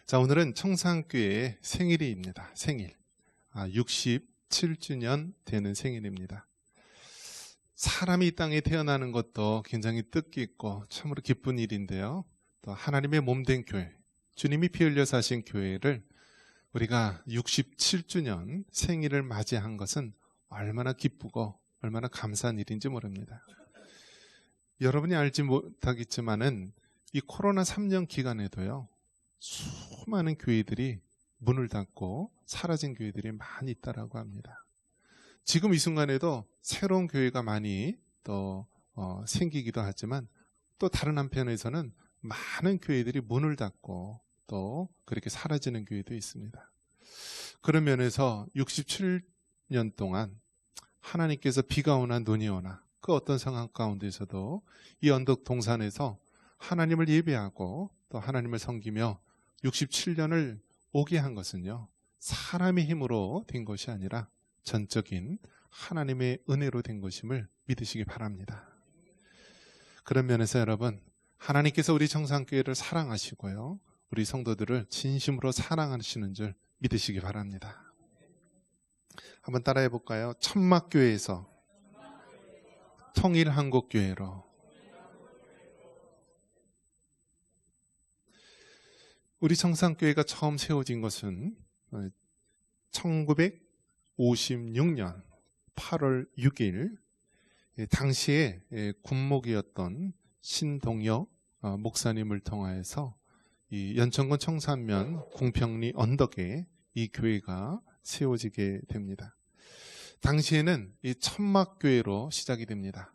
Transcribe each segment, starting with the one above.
자, 오늘은 청산교회의 생일입니다. 생일. 67주년 되는 생일입니다. 사람이 이 땅에 태어나는 것도 굉장히 뜻깊고 참으로 기쁜 일인데요. 또 하나님의 몸된 교회, 주님이 피 흘려 사신 교회를 우리가 67주년 생일을 맞이한 것은 얼마나 기쁘고 얼마나 감사한 일인지 모릅니다. 여러분이 알지 못하겠지만은 이 코로나 3년 기간에도요, 수많은 교회들이 문을 닫고 사라진 교회들이 많이 있다라고 합니다. 지금 이 순간에도 새로운 교회가 많이 또 생기기도 하지만 또 다른 한편에서는 많은 교회들이 문을 닫고 또 그렇게 사라지는 교회도 있습니다. 그런 면에서 67년 동안 하나님께서 비가 오나 눈이 오나 그 어떤 상황 가운데서도 이 언덕 동산에서 하나님을 예배하고 또 하나님을 섬기며 67년을 오게 한 것은요, 사람의 힘으로 된 것이 아니라 전적인 하나님의 은혜로 된 것임을 믿으시기 바랍니다. 그런 면에서 여러분, 하나님께서 우리 청산교회를 사랑하시고요, 우리 성도들을 진심으로 사랑하시는 줄 믿으시기 바랍니다. 한번 따라해 볼까요? 천막교회에서 통일한국교회로. 우리 청산교회가 처음 세워진 것은 1956년 8월 6일 당시에 군목이었던 신동혁 목사님을 통하여서 이 연천군 청산면 궁평리 언덕에 이 교회가 세워지게 됩니다. 당시에는 이 천막교회로 시작이 됩니다.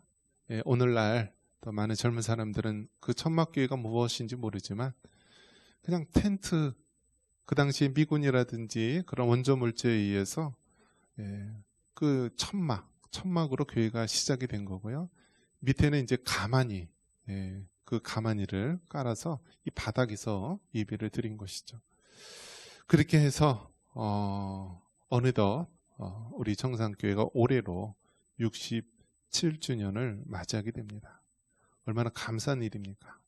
오늘날 또 많은 젊은 사람들은 그 천막교회가 무엇인지 모르지만 그냥 텐트, 그 당시에 미군이라든지 그런 원조 물질에 의해서 그 천막으로 교회가 시작이 된 거고요. 밑에는 이제 가마니, 그 가마니를 깔아서 이 바닥에서 예배를 드린 것이죠. 그렇게 해서 어느덧 우리 청산교회가 올해로 67주년을 맞이하게 됩니다. 얼마나 감사한 일입니까?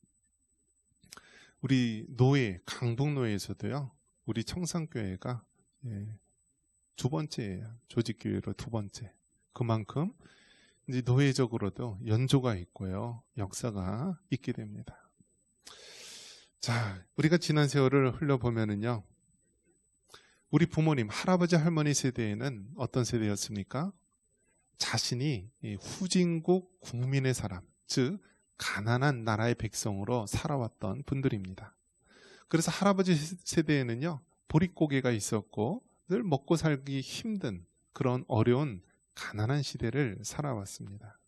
우리 노예, 강북노예에서도요, 우리 청산교회가 두 번째예요. 조직교회로 두 번째. 그만큼 이제 노예적으로도 연조가 있고요, 역사가 있게 됩니다. 자, 우리가 지난 세월을 흘려보면은요, 우리 부모님, 할아버지, 할머니 세대에는 어떤 세대였습니까? 자신이 후진국 국민의 사람, 즉 가난한 나라의 백성으로 살아왔던 분들입니다. 그래서 할아버지 세대에는요, 보릿고개가 있었고 늘 먹고 살기 힘든 그런 어려운 가난한 시대를 살아왔습니다.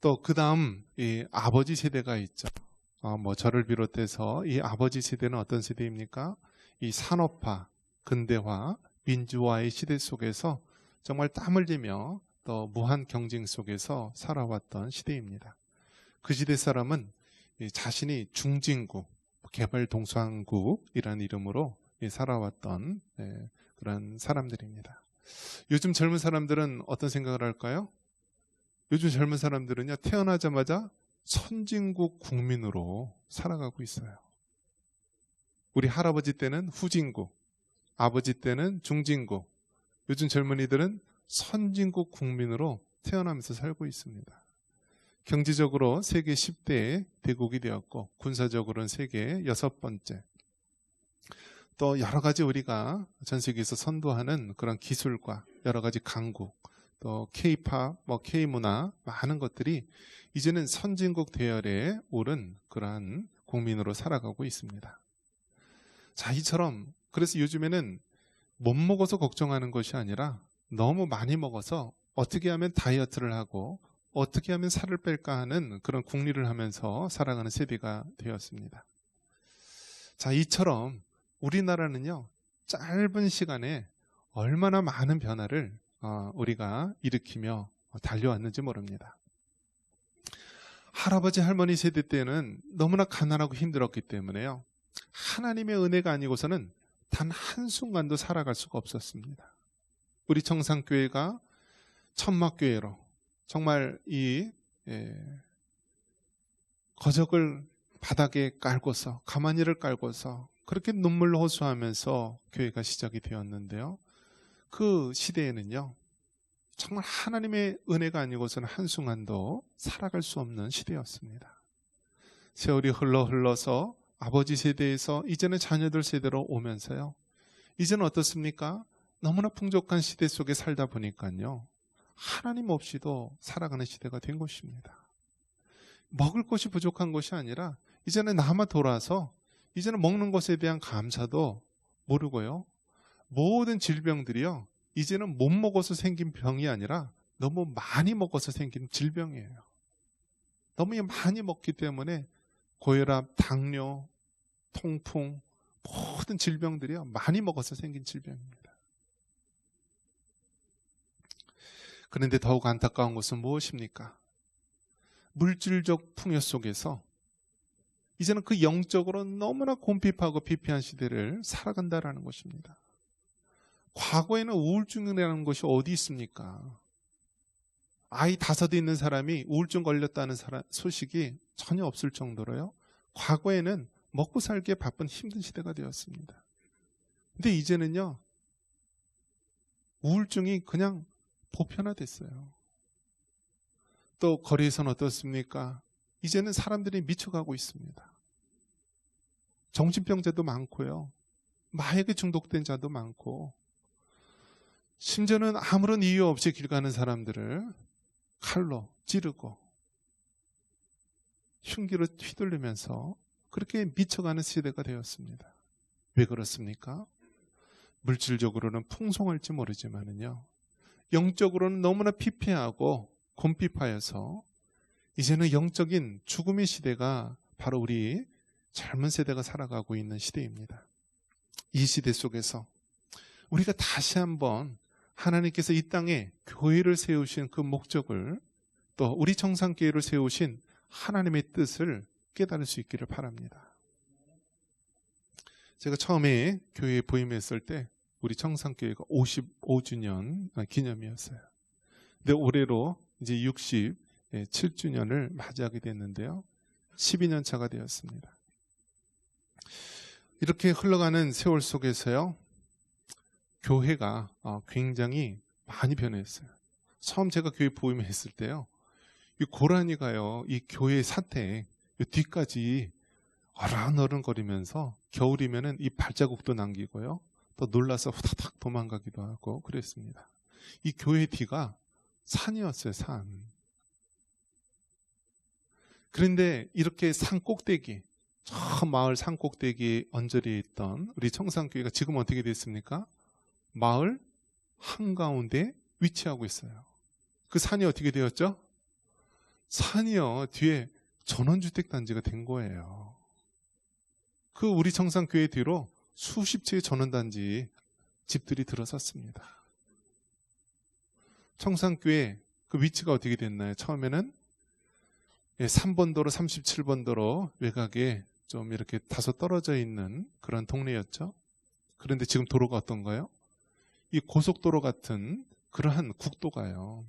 또 그 다음 이 아버지 세대가 있죠. 저를 비롯해서 이 아버지 세대는 어떤 세대입니까? 이 산업화, 근대화, 민주화의 시대 속에서 정말 땀 흘리며 또 무한 경쟁 속에서 살아왔던 시대입니다. 그 시대 사람은 자신이 중진국, 개발동서한국이라는 이름으로 살아왔던 그런 사람들입니다. 요즘 젊은 사람들은 어떤 생각을 할까요? 요즘 젊은 사람들은요, 태어나자마자 선진국 국민으로 살아가고 있어요. 우리 할아버지 때는 후진국, 아버지 때는 중진국, 요즘 젊은이들은 선진국 국민으로 태어나면서 살고 있습니다. 경제적으로 세계 10대 대국이 되었고, 군사적으로는 세계 6번째. 또 여러 가지 우리가 전 세계에서 선도하는 그런 기술과 여러 가지 강국, 또 K-팝, K-문화, 많은 것들이 이제는 선진국 대열에 오른 그러한 국민으로 살아가고 있습니다. 자, 이처럼 그래서 요즘에는 못 먹어서 걱정하는 것이 아니라 너무 많이 먹어서 어떻게 하면 다이어트를 하고 어떻게 하면 살을 뺄까 하는 그런 궁리를 하면서 살아가는 세대가 되었습니다. 자, 이처럼 우리나라는요, 짧은 시간에 얼마나 많은 변화를 우리가 일으키며 달려왔는지 모릅니다. 할아버지, 할머니 세대 때는 너무나 가난하고 힘들었기 때문에요, 하나님의 은혜가 아니고서는 단 한순간도 살아갈 수가 없었습니다. 우리 청산교회가 천막교회로 정말 이 거적을 바닥에 깔고서, 가마니를 깔고서 그렇게 눈물로 호소하면서 교회가 시작이 되었는데요. 그 시대에는요, 정말 하나님의 은혜가 아니고서는 한순간도 살아갈 수 없는 시대였습니다. 세월이 흘러서 아버지 세대에서 이제는 자녀들 세대로 오면서요, 이제는 어떻습니까? 너무나 풍족한 시대 속에 살다 보니까요, 하나님 없이도 살아가는 시대가 된 것입니다. 먹을 것이 부족한 것이 아니라 이제는 남아 돌아서 이제는 먹는 것에 대한 감사도 모르고요, 모든 질병들이요, 이제는 못 먹어서 생긴 병이 아니라 너무 많이 먹어서 생긴 질병이에요. 너무 많이 먹기 때문에 고혈압, 당뇨, 통풍, 모든 질병들이요, 많이 먹어서 생긴 질병입니다. 그런데 더욱 안타까운 것은 무엇입니까? 물질적 풍요 속에서 이제는 그 영적으로 너무나 곰핍하고 피폐한 시대를 살아간다라는 것입니다. 과거에는 우울증이라는 것이 어디 있습니까? 아이 5 있는 사람이 우울증 걸렸다는 소식이 전혀 없을 정도로요, 과거에는 먹고 살기에 바쁜 힘든 시대가 되었습니다. 근데 이제는요, 우울증이 그냥 보편화됐어요. 또 거리에서는 어떻습니까? 이제는 사람들이 미쳐가고 있습니다. 정신병자도 많고요, 마약에 중독된 자도 많고, 심지어는 아무런 이유 없이 길 가는 사람들을 칼로 찌르고 흉기로 휘둘리면서 그렇게 미쳐가는 시대가 되었습니다. 왜 그렇습니까? 물질적으로는 풍성할지 모르지만은요, 영적으로는 너무나 피폐하고 곰핍하여서 이제는 영적인 죽음의 시대가 바로 우리 젊은 세대가 살아가고 있는 시대입니다. 이 시대 속에서 우리가 다시 한번 하나님께서 이 땅에 교회를 세우신 그 목적을, 또 우리 청산교회를 세우신 하나님의 뜻을 깨달을 수 있기를 바랍니다. 제가 처음에 교회에 부임했을 때 우리 청산교회가 55주년 기념이었어요. 근데 올해로 이제 67주년을 맞이하게 됐는데요, 12년 차가 되었습니다. 이렇게 흘러가는 세월 속에서요, 교회가 굉장히 많이 변했어요. 처음 제가 교회 부임했을 때요, 이 고라니가요, 이 교회 사태 뒤까지 어른어른거리면서 겨울이면은 이 발자국도 남기고요, 또 놀라서 후다닥 도망가기도 하고 그랬습니다. 이 교회 뒤가 산이었어요, 산. 그런데 이렇게 산 꼭대기, 저 마을 산 꼭대기에 언저리에 있던 우리 청산교회가 지금 어떻게 됐습니까? 마을 한가운데 위치하고 있어요. 그 산이 어떻게 되었죠? 산이요, 뒤에 전원주택 단지가 된 거예요. 그 우리 청산교회 뒤로 수십 채의 전원단지 집들이 들어섰습니다. 청산교회 그 위치가 어떻게 됐나요? 처음에는 3번 도로, 37번 도로 외곽에 좀 이렇게 다소 떨어져 있는 그런 동네였죠. 그런데 지금 도로가 어떤가요? 이 고속도로 같은 그러한 국도가요,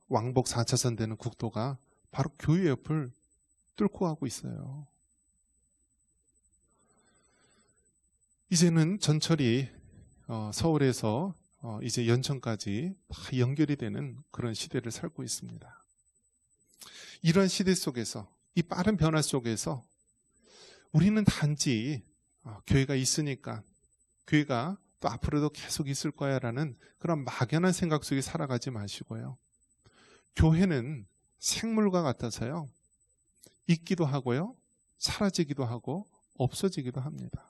왕복 4차선 되는 국도가 바로 교회 옆을 뚫고 가고 있어요. 이제는 전철이 서울에서 이제 연천까지 다 연결이 되는 그런 시대를 살고 있습니다. 이런 시대 속에서, 이 빠른 변화 속에서 우리는 단지 교회가 있으니까, 교회가 또 앞으로도 계속 있을 거야 라는 그런 막연한 생각 속에 살아가지 마시고요, 교회는 생물과 같아서요, 있기도 하고요, 사라지기도 하고 없어지기도 합니다.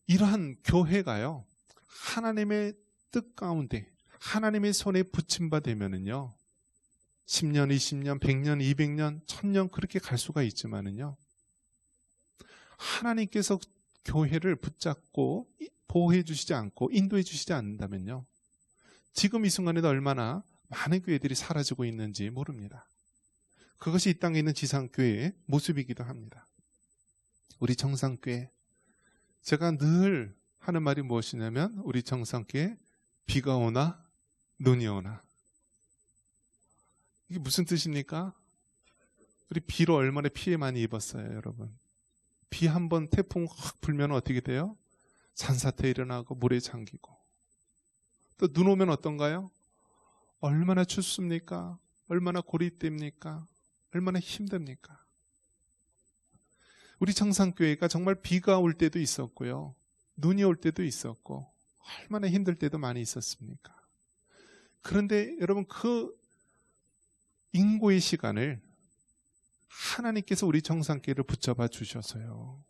이러한 교회가요, 하나님의 뜻 가운데 하나님의 손에 붙임바 되면은요, 10년, 20년, 100년, 200년, 1000년 그렇게 갈 수가 있지만은요, 하나님께서 교회를 붙잡고 보호해 주시지 않고 인도해 주시지 않는다면요, 지금 이 순간에도 얼마나 많은 교회들이 사라지고 있는지 모릅니다. 그것이 이 땅에 있는 지상교회의 모습이기도 합니다. 우리 청산교회, 제가 늘 하는 말이 무엇이냐면, 우리 청산교회 비가 오나 눈이 오나. 이게 무슨 뜻입니까? 우리 비로 얼마나 피해 많이 입었어요, 여러분. 비 한 번 태풍 확 불면 어떻게 돼요? 산사태 일어나고 물에 잠기고. 또 눈 오면 어떤가요? 얼마나 춥습니까? 얼마나 고립됩니까? 얼마나 힘듭니까? 우리 청산교회가 정말 비가 올 때도 있었고요. 눈이 올 때도 있었고 얼마나 힘들 때도 많이 있었습니까? 그런데 여러분 그 인고의 시간을 하나님께서 우리 청산교회를 붙잡아 주셔서요.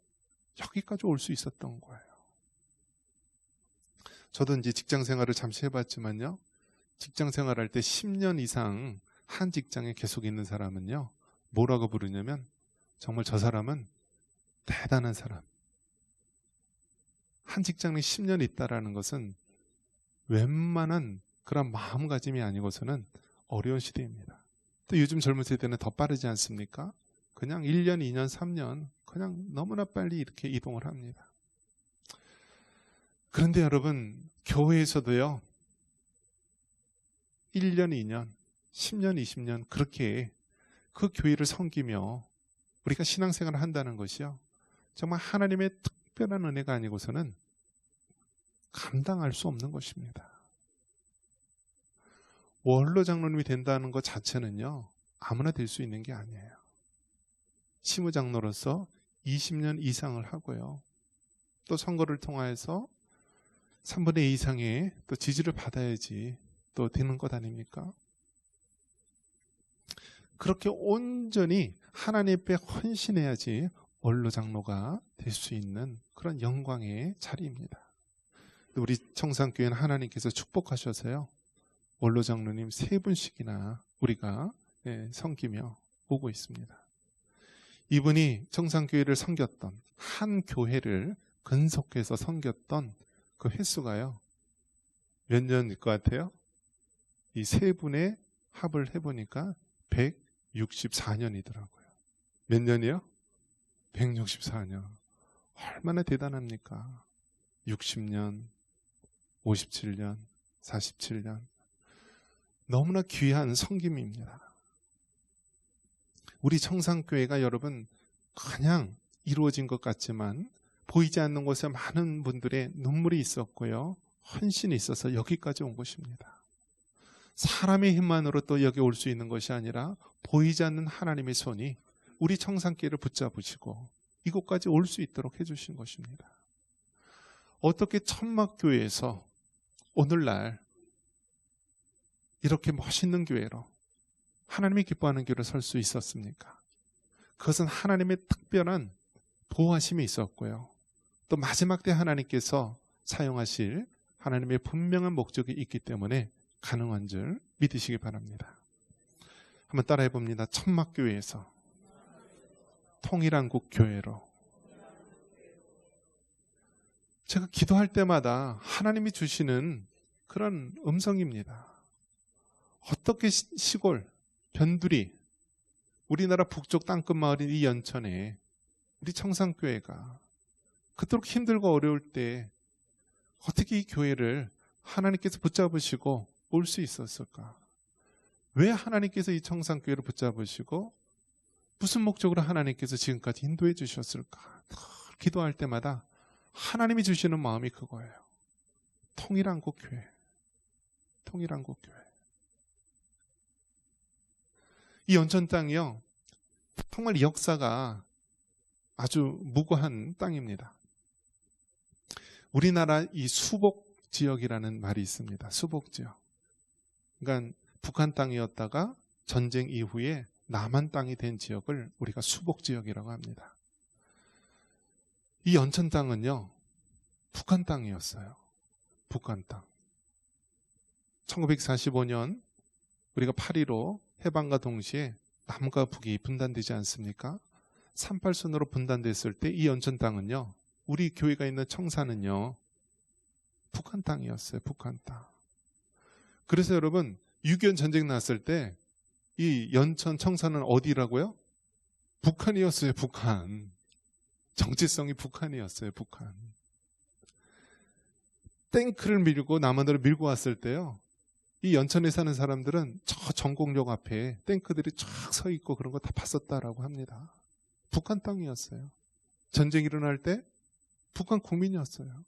여기까지 올 수 있었던 거예요. 저도 이제 직장 생활을 잠시 해봤지만요. 직장 생활할 때 10년 이상 한 직장에 계속 있는 사람은요. 뭐라고 부르냐면 정말 저 사람은 대단한 사람. 한 직장에 10년 있다라는 것은 웬만한 그런 마음가짐이 아니고서는 어려운 시대입니다. 또 요즘 젊은 세대는 더 빠르지 않습니까? 그냥 1년, 2년, 3년 그냥 너무나 빨리 이렇게 이동을 합니다. 그런데 여러분 교회에서도요. 1년, 2년, 10년, 20년 그렇게 그 교회를 섬기며 우리가 신앙생활을 한다는 것이요. 정말 하나님의 특별한 은혜가 아니고서는 감당할 수 없는 것입니다. 원로 장로님이 된다는 것 자체는요. 아무나 될 수 있는 게 아니에요. 시무장로로서 20년 이상을 하고요. 또 선거를 통하여서 3분의 2 이상의 또 지지를 받아야지 또 되는 것 아닙니까? 그렇게 온전히 하나님 앞에 헌신해야지 원로 장로가 될 수 있는 그런 영광의 자리입니다. 우리 청산교회는 하나님께서 축복하셔서요. 원로 장로님 3분씩이나 우리가 섬기며 오고 있습니다. 이분이 청산교회를 섬겼던 한 교회를 근속해서 섬겼던 그 횟수가요. 몇 년일 것 같아요? 이 3분의 합을 해보니까 164년이더라고요. 몇 년이요? 164년. 얼마나 대단합니까? 60년, 57년, 47년. 너무나 귀한 섬김입니다. 우리 청산교회가 여러분 그냥 이루어진 것 같지만 보이지 않는 곳에 많은 분들의 눈물이 있었고요. 헌신이 있어서 여기까지 온 것입니다. 사람의 힘만으로 또 여기 올 수 있는 것이 아니라 보이지 않는 하나님의 손이 우리 청산교회를 붙잡으시고 이곳까지 올 수 있도록 해주신 것입니다. 어떻게 천막교회에서 오늘날 이렇게 멋있는 교회로 하나님이 기뻐하는 교회로 설 수 있었습니까? 그것은 하나님의 특별한 보호하심이 있었고요. 또 마지막 때 하나님께서 사용하실 하나님의 분명한 목적이 있기 때문에 가능한 줄 믿으시기 바랍니다. 한번 따라해 봅니다. 천막교회에서 통일한국 교회로. 제가 기도할 때마다 하나님이 주시는 그런 음성입니다. 어떻게 시골, 변두리, 우리나라 북쪽 땅끝 마을인 이 연천에 우리 청산교회가 그토록 힘들고 어려울 때 어떻게 이 교회를 하나님께서 붙잡으시고 올 수 있었을까? 왜 하나님께서 이 청산교회를 붙잡으시고 무슨 목적으로 하나님께서 지금까지 인도해 주셨을까? 기도할 때마다 하나님이 주시는 마음이 그거예요. 통일한국 교회. 통일한국 교회. 이 연천 땅이요. 정말 역사가 아주 무고한 땅입니다. 우리나라 이 수복 지역이라는 말이 있습니다. 수복 지역. 그러니까 북한 땅이었다가 전쟁 이후에 남한 땅이 된 지역을 우리가 수복 지역이라고 합니다. 이 연천 땅은요. 북한 땅이었어요. 북한 땅. 1945년 우리가 8.15 해방과 동시에 남과 북이 분단되지 않습니까? 38선으로 분단됐을 때 이 연천 땅은요. 우리 교회가 있는 청사는요. 북한 땅이었어요. 북한 땅. 그래서 여러분 6.25 전쟁 났을 때 이 연천 청사는 어디라고요? 북한이었어요. 북한. 정체성이 북한이었어요. 북한. 탱크를 밀고 남한으로 밀고 왔을 때요. 이 연천에 사는 사람들은 저 전곡역 앞에 탱크들이 쫙 서 있고 그런 거 다 봤었다라고 합니다. 북한 땅이었어요. 전쟁이 일어날 때 북한 국민이었어요.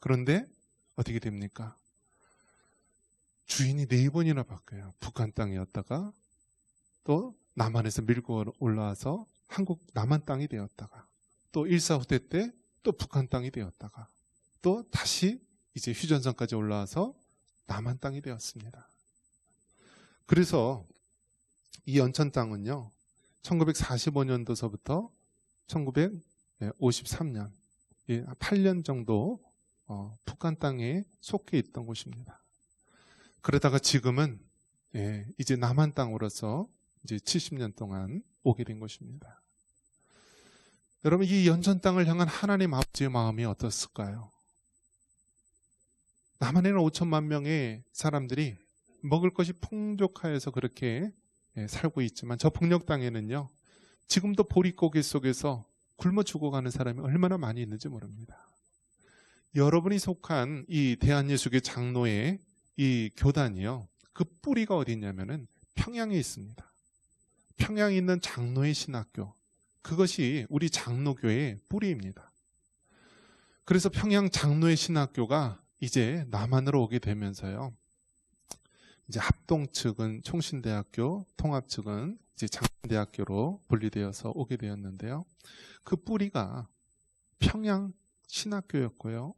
그런데 어떻게 됩니까? 주인이 4번이나 바뀌어요. 북한 땅이었다가 또 남한에서 밀고 올라와서 한국 남한 땅이 되었다가 또 1.4 후퇴 때 또 북한 땅이 되었다가 또 다시 이제 휴전선까지 올라와서 남한 땅이 되었습니다. 그래서 이 연천 땅은요, 1945년도서부터 1953년, 8년 정도 북한 땅에 속해 있던 곳입니다. 그러다가 지금은 이제 남한 땅으로서 이제 70년 동안 오게 된 것입니다. 여러분, 이 연천 땅을 향한 하나님 아버지의 마음이 어떻을까요? 남한에는 5천만 명의 사람들이 먹을 것이 풍족하여서 그렇게 살고 있지만 저 북녘 땅에는요, 지금도 보릿고개 속에서 굶어 죽어가는 사람이 얼마나 많이 있는지 모릅니다. 여러분이 속한 이 대한예수교 장로의 이 교단이요, 그 뿌리가 어디 있냐면은 평양에 있습니다. 평양에 있는 장로의 신학교, 그것이 우리 장로교의 뿌리입니다. 그래서 평양 장로의 신학교가 이제 남한으로 오게 되면서요, 이제 합동 측은 총신대학교, 통합 측은 이제 장대학교로 분리되어서 오게 되었는데요. 그 뿌리가 평양 신학교였고요.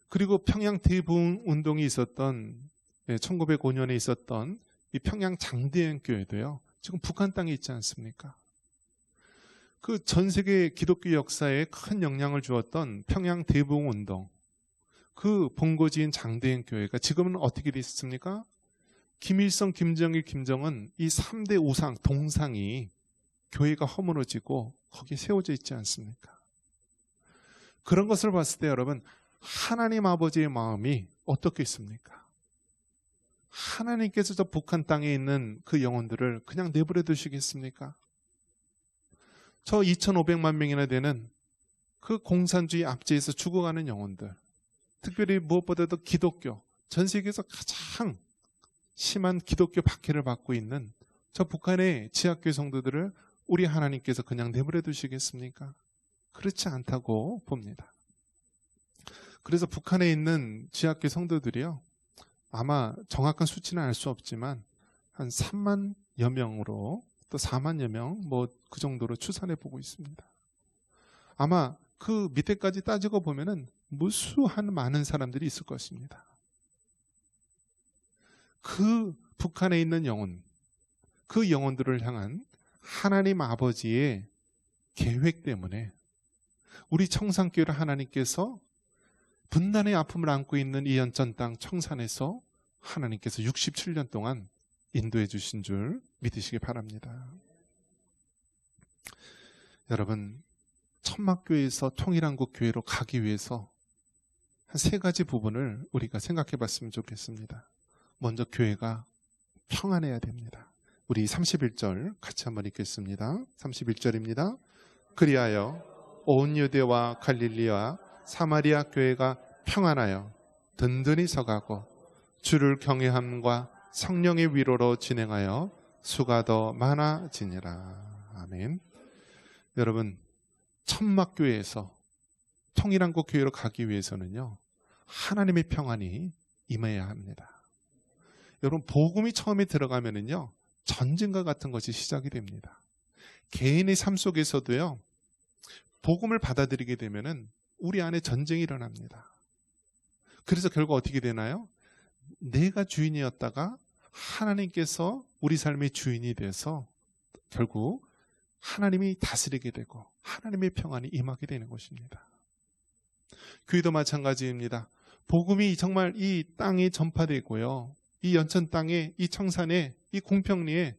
그리고 평양 대부흥 운동이 있었던 1905년에 있었던 이 평양 장대행교회도요, 지금 북한 땅에 있지 않습니까? 그 전 세계 기독교 역사에 큰 영향을 주었던 평양 대부흥 운동, 그 본거지인 장대행교회가 지금은 어떻게 되어 있습니까? 김일성, 김정일, 김정은 이 3대 우상, 동상이 교회가 허물어지고 거기에 세워져 있지 않습니까? 그런 것을 봤을 때 여러분, 하나님 아버지의 마음이 어떻게 있습니까? 하나님께서 저 북한 땅에 있는 그 영혼들을 그냥 내버려 두시겠습니까? 저 2,500만 명이나 되는 그 공산주의 압제에서 죽어가는 영혼들, 특별히 무엇보다도 기독교, 전 세계에서 가장 심한 기독교 박해를 받고 있는 저 북한의 지하교회 성도들을 우리 하나님께서 그냥 내버려 두시겠습니까? 그렇지 않다고 봅니다. 그래서 북한에 있는 지하교회 성도들이요, 아마 정확한 수치는 알 수 없지만 한 3만여 명으로 또 4만여 명, 뭐 그 정도로 추산해 보고 있습니다. 아마 그 밑에까지 따지고 보면은 무수한 많은 사람들이 있을 것입니다. 그 북한에 있는 영혼, 그 영혼들을 향한 하나님 아버지의 계획 때문에 우리 청산교회를 하나님께서 분단의 아픔을 안고 있는 이 연천 땅 청산에서 하나님께서 67년 동안 인도해 주신 줄 믿으시기 바랍니다. 여러분, 천막교회에서 통일한국교회로 가기 위해서 한 3가지 부분을 우리가 생각해 봤으면 좋겠습니다. 먼저 교회가 평안해야 됩니다. 우리 31절 같이 한번 읽겠습니다. 31절입니다. 그리하여 온 유대와 갈릴리와 사마리아 교회가 평안하여 든든히 서가고 주를 경외함과 성령의 위로로 진행하여 수가 더 많아지니라. 아멘. 여러분, 천막교회에서 통일한국교회로 가기 위해서는요, 하나님의 평안이 임해야 합니다. 여러분, 복음이 처음에 들어가면은요, 전쟁과 같은 것이 시작이 됩니다. 개인의 삶 속에서도요, 복음을 받아들이게 되면은 우리 안에 전쟁이 일어납니다. 그래서 결국 어떻게 되나요? 내가 주인이었다가 하나님께서 우리 삶의 주인이 돼서 결국 하나님이 다스리게 되고 하나님의 평안이 임하게 되는 것입니다. 교회도 마찬가지입니다. 복음이 정말 이 땅에 전파되고요, 이 연천 땅에, 이 청산에, 이 공평리에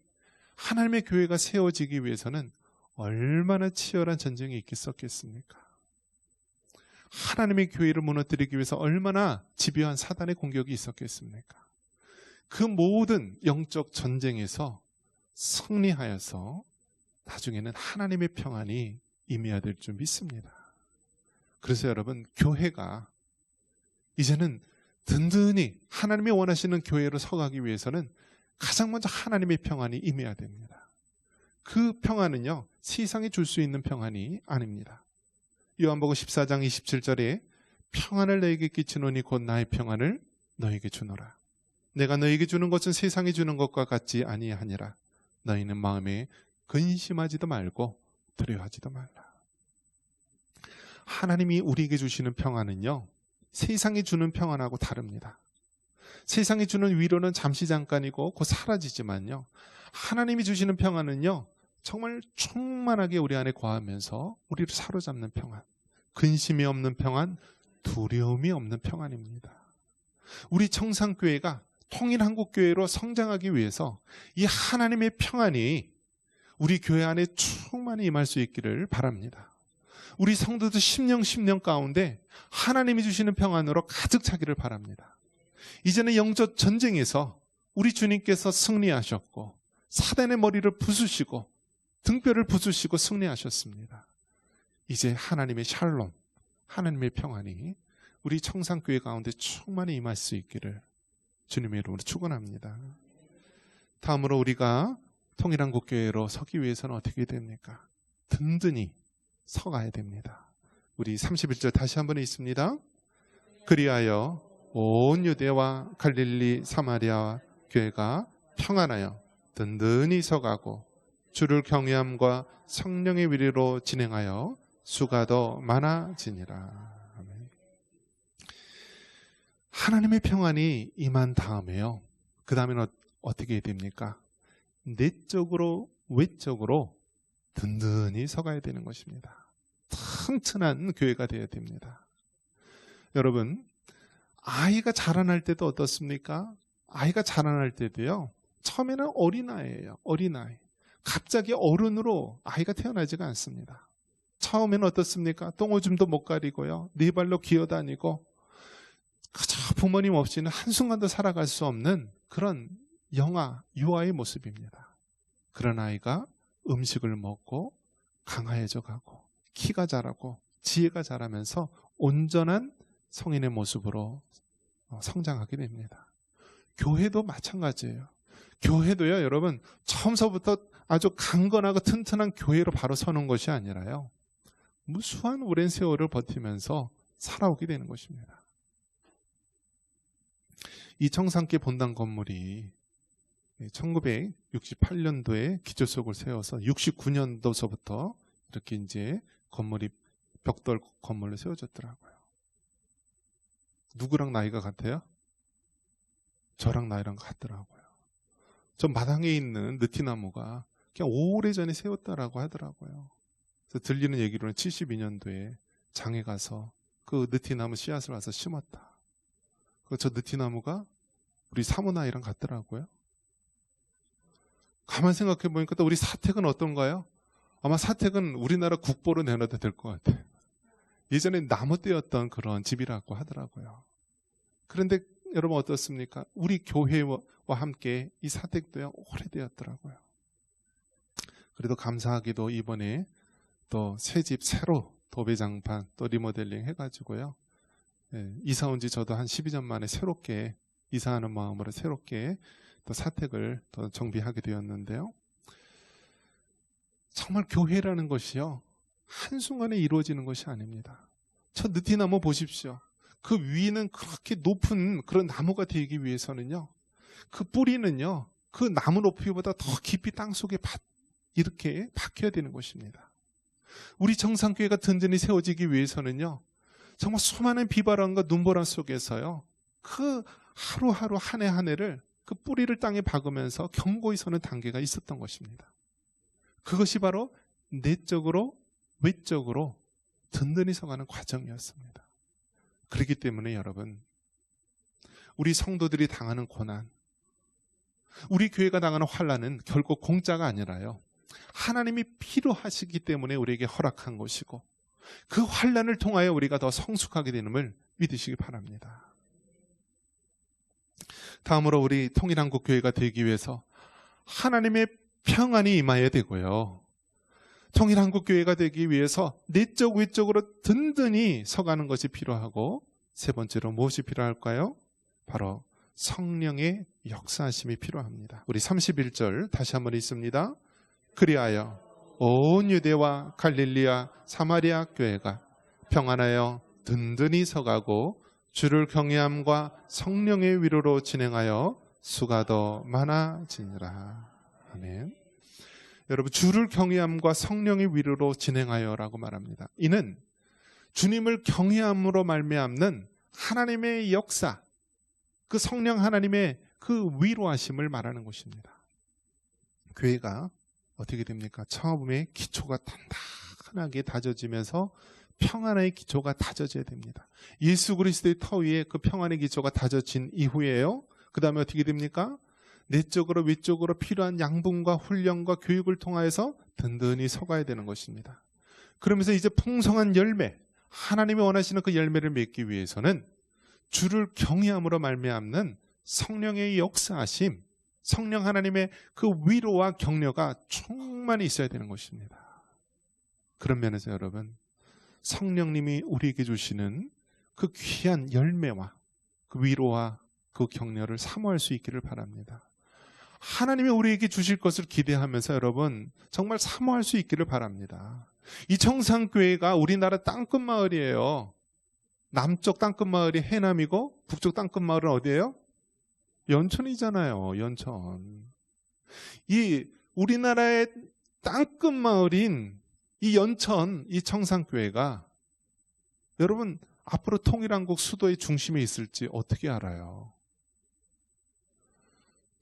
하나님의 교회가 세워지기 위해서는 얼마나 치열한 전쟁이 있겠습니까? 하나님의 교회를 무너뜨리기 위해서 얼마나 집요한 사단의 공격이 있었겠습니까? 그 모든 영적 전쟁에서 승리하여서 나중에는 하나님의 평안이 임해야 될 줄 믿습니다. 그래서 여러분, 교회가 이제는 든든히 하나님이 원하시는 교회로 서가기 위해서는 가장 먼저 하나님의 평안이 임해야 됩니다. 그 평안은요, 세상이 줄 수 있는 평안이 아닙니다. 요한복음 14장 27절에 평안을 너에게 끼치노니 곧 나의 평안을 너에게 주노라. 내가 너에게 주는 것은 세상이 주는 것과 같지 아니하니라. 너희는 마음에 근심하지도 말고 두려워하지도 말라. 하나님이 우리에게 주시는 평안은요, 세상이 주는 평안하고 다릅니다. 세상이 주는 위로는 잠시 잠깐이고 곧 사라지지만요, 하나님이 주시는 평안은요, 정말 충만하게 우리 안에 거하면서 우리를 사로잡는 평안, 근심이 없는 평안, 두려움이 없는 평안입니다. 우리 청산교회가 통일한국교회로 성장하기 위해서 이 하나님의 평안이 우리 교회 안에 충만히 임할 수 있기를 바랍니다. 우리 성도들 10년 가운데 하나님이 주시는 평안으로 가득 차기를 바랍니다. 이제는 영적 전쟁에서 우리 주님께서 승리하셨고 사단의 머리를 부수시고 등뼈를 부수시고 승리하셨습니다. 이제 하나님의 샬롬, 하나님의 평안이 우리 청산교회 가운데 충만히 임할 수 있기를 주님의 이름으로 축원합니다. 다음으로 우리가 통일한국교회로 서기 위해서는 어떻게 됩니까? 든든히 서가야 됩니다. 우리 31절 다시 한번 있습니다. 그리하여 온 유대와 갈릴리 사마리아 교회가 평안하여 든든히 서가고 주를 경외함과 성령의 위로로 진행하여 수가 더 많아지니라. 아멘. 하나님의 평안이 임한 다음에요, 그 다음에는 어떻게 해야 됩니까? 내적으로 외적으로 든든히 서가야 되는 것입니다. 튼튼한 교회가 되어야 됩니다. 여러분, 아이가 자라날 때도 어떻습니까? 아이가 자라날 때도요, 처음에는 어린아이예요. 어린아이. 갑자기 어른으로 아이가 태어나지가 않습니다. 처음에는 어떻습니까? 똥오줌도 못 가리고요, 네 발로 기어다니고 그저 부모님 없이는 한순간도 살아갈 수 없는 그런 유아의 모습입니다. 그런 아이가 음식을 먹고 강화해져 가고 키가 자라고 지혜가 자라면서 온전한 성인의 모습으로 성장하게 됩니다. 교회도 마찬가지예요. 교회도요, 여러분, 처음서부터 아주 강건하고 튼튼한 교회로 바로 서는 것이 아니라요, 무수한 오랜 세월을 버티면서 살아오게 되는 것입니다. 이 청산교 본당 건물이 1968년도에 기초석을 세워서 69년도서부터 이렇게 이제 건물이 벽돌 건물로 세워졌더라고요. 누구랑 나이가 같아요? 저랑 나이랑 같더라고요. 저 마당에 있는 느티나무가 그냥 오래전에 세웠다라고 하더라고요. 그래서 들리는 얘기로는 72년도에 장에 가서 그 느티나무 씨앗을 와서 심었다. 저 느티나무가 우리 사모 나이랑 같더라고요. 가만 생각해 보니까 또 우리 사택은 어떤가요? 아마 사택은 우리나라 국보로 내놔도 될 것 같아요. 예전에 나무떼였던 그런 집이라고 하더라고요. 그런데 여러분 어떻습니까? 우리 교회와 함께 이 사택도요, 오래되었더라고요. 그래도 감사하게도 이번에 또 새 집 새로 도배장판 또 리모델링 해가지고요, 이사 온 지 저도 한 12년 만에 새롭게 이사하는 마음으로 새롭게 또 사택을 또 정비하게 되었는데요, 정말 교회라는 것이요, 한순간에 이루어지는 것이 아닙니다. 저 느티나무 보십시오. 그 위는 그렇게 높은 그런 나무가 되기 위해서는요, 그 뿌리는요, 그 나무 높이보다 더 깊이 땅속에 이렇게 박혀야 되는 것입니다. 우리 청산교회가 든든히 세워지기 위해서는요, 정말 수많은 비바람과 눈보라 속에서요, 그 하루하루 한 해 한 해를 그 뿌리를 땅에 박으면서 견고히 서는 단계가 있었던 것입니다. 그것이 바로 내적으로 외적으로 든든히 서가는 과정이었습니다. 그렇기 때문에 여러분, 우리 성도들이 당하는 고난, 우리 교회가 당하는 환난은 결코 공짜가 아니라요, 하나님이 필요하시기 때문에 우리에게 허락한 것이고, 그 환난을 통하여 우리가 더 성숙하게 되는을 믿으시기 바랍니다. 다음으로 우리 통일한국교회가 되기 위해서 하나님의 평안이 임하여야 되고요, 통일한국교회가 되기 위해서 내적 외적으로 든든히 서가는 것이 필요하고, 세 번째로 무엇이 필요할까요? 바로 성령의 역사하심이 필요합니다. 우리 31절 다시 한번 읽습니다. 그리하여 온 유대와 갈릴리아 사마리아 교회가 평안하여 든든히 서가고 주를 경외함과 성령의 위로로 진행하여 수가 더 많아지니라. 아멘. 여러분, 주를 경외함과 성령의 위로로 진행하여라고 말합니다. 이는 주님을 경외함으로 말미암는 하나님의 역사, 그 성령 하나님의 그 위로하심을 말하는 것입니다. 교회가 어떻게 됩니까? 처음에 기초가 단단하게 다져지면서 평안의 기초가 다져져야 됩니다. 예수 그리스도의 터 위에 그 평안의 기초가 다져진 이후에요, 그 다음에 어떻게 됩니까? 내적으로 외적으로 필요한 양분과 훈련과 교육을 통하여서 든든히 서가야 되는 것입니다. 그러면서 이제 풍성한 열매, 하나님이 원하시는 그 열매를 맺기 위해서는 주를 경외함으로 말미암는 성령의 역사하심, 성령 하나님의 그 위로와 격려가 충만히 있어야 되는 것입니다. 그런 면에서 여러분, 성령님이 우리에게 주시는 그 귀한 열매와 그 위로와 그 격려를 사모할 수 있기를 바랍니다. 하나님이 우리에게 주실 것을 기대하면서 여러분 정말 사모할 수 있기를 바랍니다. 이 청산교회가 우리나라 땅끝 마을이에요. 남쪽 땅끝 마을이 해남이고 북쪽 땅끝 마을은 어디예요? 연천이잖아요. 연천. 이 우리나라의 땅끝 마을인 이 연천, 이 청산교회가 여러분 앞으로 통일한국 수도의 중심에 있을지 어떻게 알아요?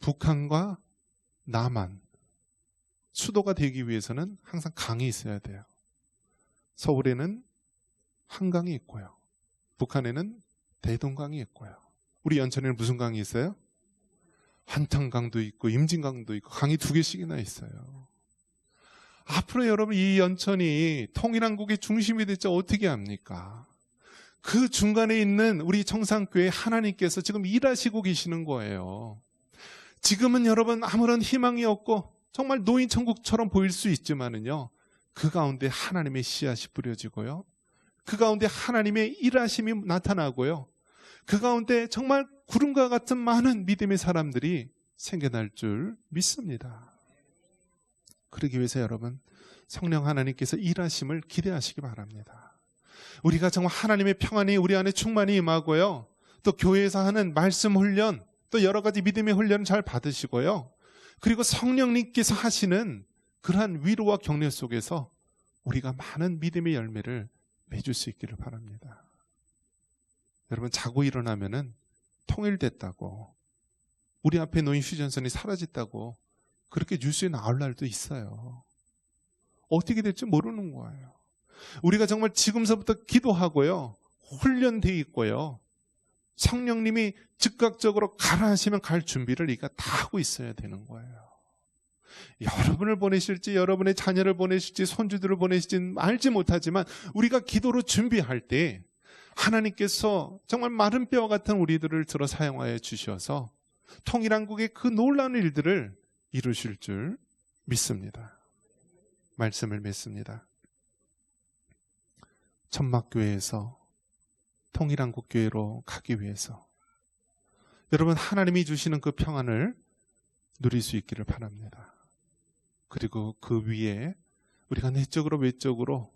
북한과 남한, 수도가 되기 위해서는 항상 강이 있어야 돼요. 서울에는 한강이 있고요. 북한에는 대동강이 있고요. 우리 연천에는 무슨 강이 있어요? 한탄강도 있고 임진강도 있고 강이 2개씩이나 있어요. 앞으로 여러분 이 연천이 통일한국의 중심이 될지 어떻게 합니까? 그 중간에 있는 우리 청산교회 하나님께서 지금 일하시고 계시는 거예요. 지금은 여러분 아무런 희망이 없고 정말 노인천국처럼 보일 수 있지만은요, 그 가운데 하나님의 씨앗이 뿌려지고요, 그 가운데 하나님의 일하심이 나타나고요, 그 가운데 정말 구름과 같은 많은 믿음의 사람들이 생겨날 줄 믿습니다. 그러기 위해서 여러분 성령 하나님께서 일하심을 기대하시기 바랍니다. 우리가 정말 하나님의 평안이 우리 안에 충만히 임하고요, 또 교회에서 하는 말씀 훈련, 또 여러 가지 믿음의 훈련을 잘 받으시고요, 그리고 성령님께서 하시는 그러한 위로와 격려 속에서 우리가 많은 믿음의 열매를 맺을 수 있기를 바랍니다. 여러분 자고 일어나면은 통일됐다고, 우리 앞에 놓인 휴전선이 사라졌다고 그렇게 뉴스에 나올 날도 있어요. 어떻게 될지 모르는 거예요. 우리가 정말 지금서부터 기도하고요, 훈련되어 있고요, 성령님이 즉각적으로 가라 하시면 갈 준비를 우리가 다 하고 있어야 되는 거예요. 여러분을 보내실지, 여러분의 자녀를 보내실지, 손주들을 보내실지 알지 못하지만 우리가 기도로 준비할 때 하나님께서 정말 마른 뼈와 같은 우리들을 들어 사용하여 주셔서 통일한국의 그 놀라운 일들을 이루실 줄 믿습니다. 말씀을 맺습니다. 천막교회에서 통일한국교회로 가기 위해서 여러분 하나님이 주시는 그 평안을 누릴 수 있기를 바랍니다. 그리고 그 위에 우리가 내적으로 외적으로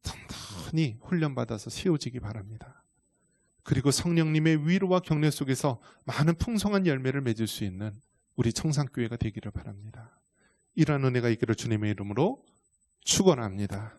든든히 훈련받아서 세워지기 바랍니다. 그리고 성령님의 위로와 격려 속에서 많은 풍성한 열매를 맺을 수 있는 우리 청산교회가 되기를 바랍니다. 이러한 은혜가 있기를 주님의 이름으로 축원합니다.